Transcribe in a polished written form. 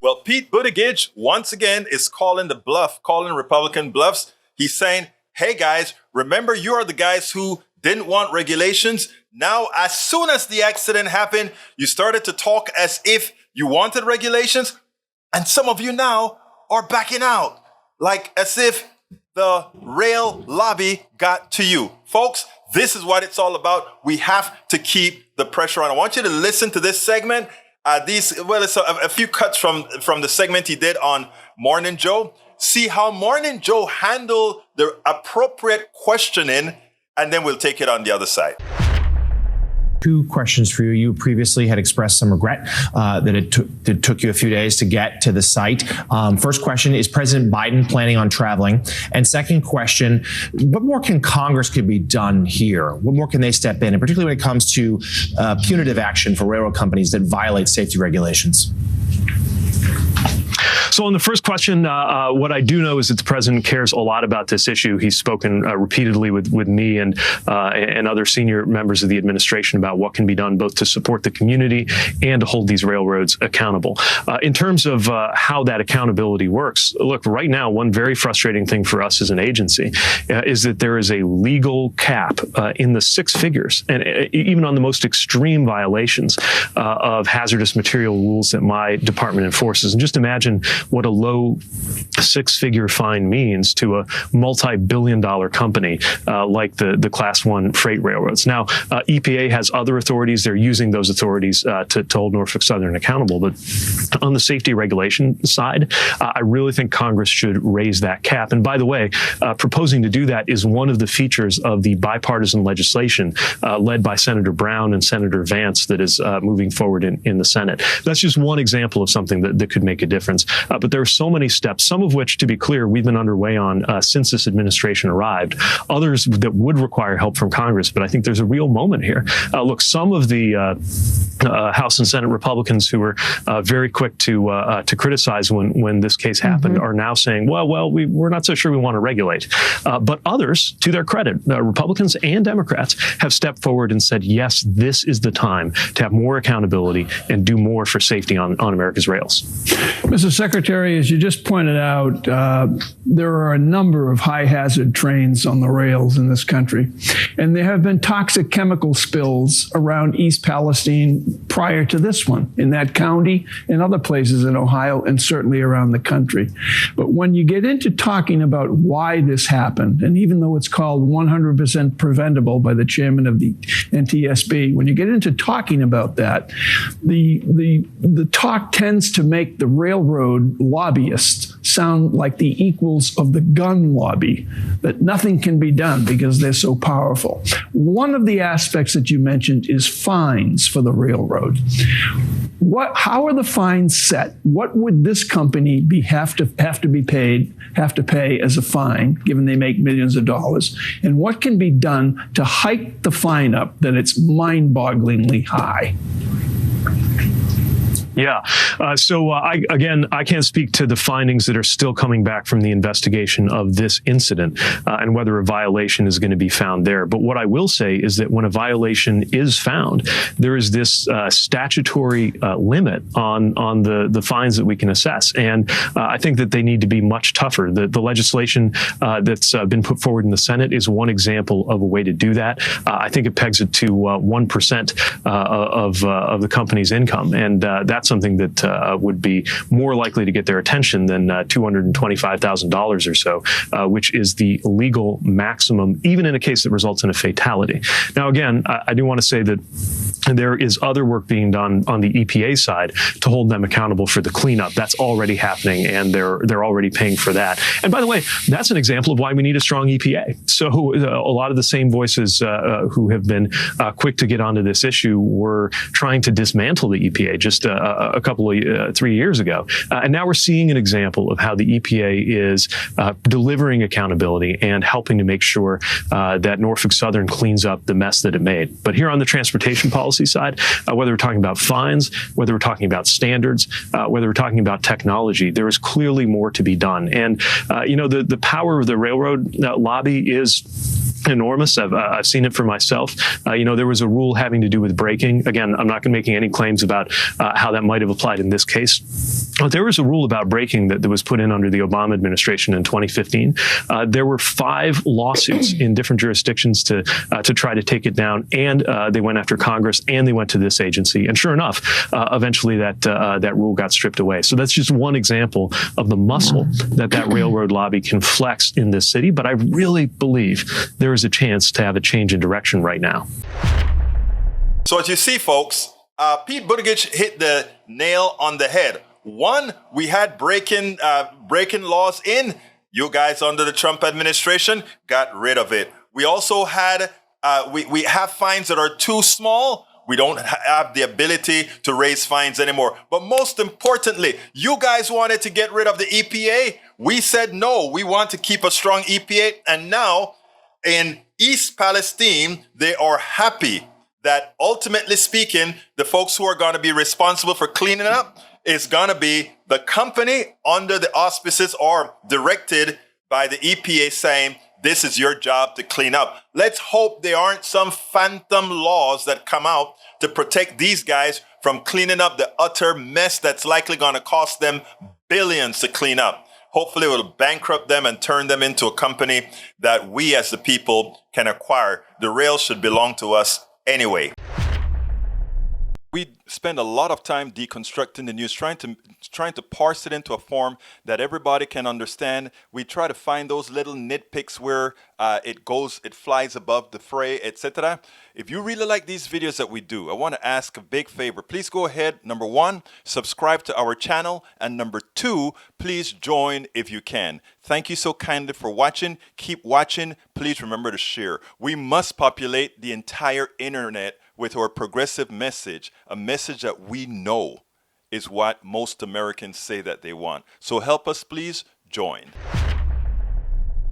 Well, Pete Buttigieg, once again, is calling Republican bluffs. He's saying, hey, guys, remember you are the guys who didn't want regulations. Now, as soon as the accident happened, you started to talk as if you wanted regulations. And some of you now are backing out, like as if the rail lobby got to you. Folks, this is what it's all about. We have to keep the pressure on. I want you to listen to this segment. It's a few cuts from the segment he did on Morning Joe. See how Morning Joe handled the appropriate questioning, and then we'll take it on the other side. Two questions for you. You previously had expressed some regret that it took you a few days to get to the site. First question, is President Biden planning on traveling? And second question, what more can Congress could be done here? What more can they step in? And particularly when it comes to punitive action for railroad companies that violate safety regulations? So on the first question, what I do know is that the president cares a lot about this issue. He's spoken repeatedly with me and other senior members of the administration about what can be done both to support the community and to hold these railroads accountable. In terms of how that accountability works, look, right now, one very frustrating thing for us as an agency is that there is a legal cap in the six figures, and even on the most extreme violations of hazardous material rules that my department enforces. And just imagine what a low six-figure fine means to a multi-billion-dollar company like the Class 1 freight railroads. Now, EPA has other authorities. They're using those authorities to hold Norfolk Southern accountable. But on the safety regulation side, I really think Congress should raise that cap. And by the way, proposing to do that is one of the features of the bipartisan legislation led by Senator Brown and Senator Vance that is moving forward in the Senate. That's just one example of something that could make a difference. But there are so many steps, some of which, to be clear, we've been underway on since this administration arrived. Others that would require help from Congress. But I think there's a real moment here. Look, some of the House and Senate Republicans who were very quick to criticize when this case happened are now saying, well, we're not so sure we want to regulate. But others, to their credit, Republicans and Democrats, have stepped forward and said, yes, this is the time to have more accountability and do more for safety on America's rails. Mr. Secretary, as you just pointed out, there are a number of high-hazard trains on the rails in this country, and there have been toxic chemical spills around East Palestine prior to this one, in that county and other places in Ohio, and certainly around the country. But when you get into talking about why this happened, and even though it's called 100% preventable by the chairman of the NTSB, when you get into talking about that, the talk tends to make the railroad lobbyists sound like the equals of the gun lobby, that nothing can be done because they're so powerful. One of the aspects that you mentioned is fines for the railroad. How are the fines set? What would this company have to pay as a fine, given they make millions of dollars? And what can be done to hike the fine up that it's mind-bogglingly high? Yeah. So I can't speak to the findings that are still coming back from the investigation of this incident and whether a violation is going to be found there. But what I will say is that when a violation is found, there is this statutory limit on the fines that we can assess. And I think that they need to be much tougher. The legislation that's been put forward in the Senate is one example of a way to do that. I think it pegs it to 1% of the company's income. And that's something that would be more likely to get their attention than $225,000 or so, which is the legal maximum, even in a case that results in a fatality. Now, again, I do want to say that there is other work being done on the EPA side to hold them accountable for the cleanup. That's already happening, and they're already paying for that. And by the way, that's an example of why we need a strong EPA. So a lot of the same voices who have been quick to get onto this issue were trying to dismantle the EPA just a couple of 3 years ago. And now we're seeing an example of how the EPA is delivering accountability and helping to make sure that Norfolk Southern cleans up the mess that it made. But here on the transportation policy side, whether we're talking about fines, whether we're talking about standards, whether we're talking about technology, there is clearly more to be done. And, the power of the railroad lobby is enormous. I've seen it for myself. There was a rule having to do with braking. Again, I'm not making any claims about how that might have applied in this case. There was a rule about braking that was put in under the Obama administration in 2015. There were 5 lawsuits in different jurisdictions to try to take it down, and they went after Congress, and they went to this agency. And sure enough, eventually that rule got stripped away. So that's just one example of the muscle that railroad lobby can flex in this city. But I really believe there is a chance to have a change in direction right now. So as you see, folks, Pete Buttigieg hit the nail on the head. One, we had breaking laws in. You guys under the Trump administration got rid of it. We also had, we have fines that are too small. We don't have the ability to raise fines anymore. But most importantly, you guys wanted to get rid of the EPA. We said no, we want to keep a strong EPA. And now in East Palestine, they are happy that ultimately speaking, the folks who are going to be responsible for cleaning up is going to be the company under the auspices or directed by the EPA saying, this is your job to clean up. Let's hope there aren't some phantom laws that come out to protect these guys from cleaning up the utter mess that's likely going to cost them billions to clean up. Hopefully it will bankrupt them and turn them into a company that we as the people can acquire. The rails should belong to us anyway. We spend a lot of time deconstructing the news, trying to parse it into a form that everybody can understand. We try to find those little nitpicks where it flies above the fray, etc. If you really like these videos that we do, I want to ask a big favor. Please go ahead. Number 1, subscribe to our channel. And number 2, please join if you can. Thank you so kindly for watching. Keep watching. Please remember to share. We must populate the entire internet with our progressive message, a message that we know is what most Americans say that they want. So help us, please join.